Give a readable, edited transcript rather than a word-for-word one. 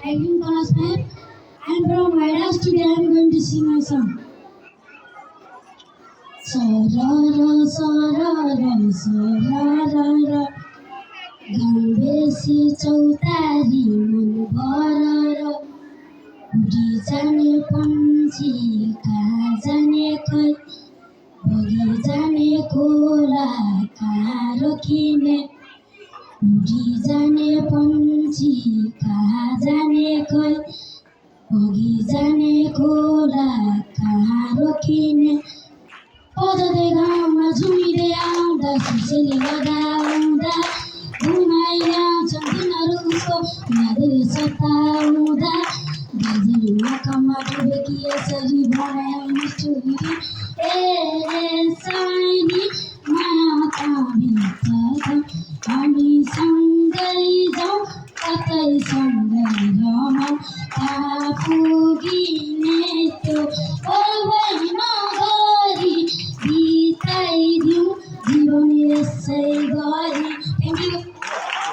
Agricultural classmate. I'm from Noida. Today I'm going to sing a song. Sarara sarara sarara गम्बेसी चौतारी मन भर उडी जाने पन्छी कहाँ जाने खै बगी जाने खोला कहाँ रोकिने उडी जाने पन्छी कहाँ जाने खै बगी जाने खोला कहाँ रोकिने पदले गाउँमा झुमिँदै आउँदा सुसेली लगाउँदा घुमाइ ल्याउँछन् तिनीहरू उसको उनीहरूले सताउँदा दार्जिलिङमा कम्मा डुबेकी यसरी बनायो निष्ठुरी ए साइनी माया कहाँ भित्र हामी सँगै जाउँ कतै सँगै रमाउँ कहाँ पुगिने त्यो ओइ नगरी बिताइदिउँ जीवन यसै गरी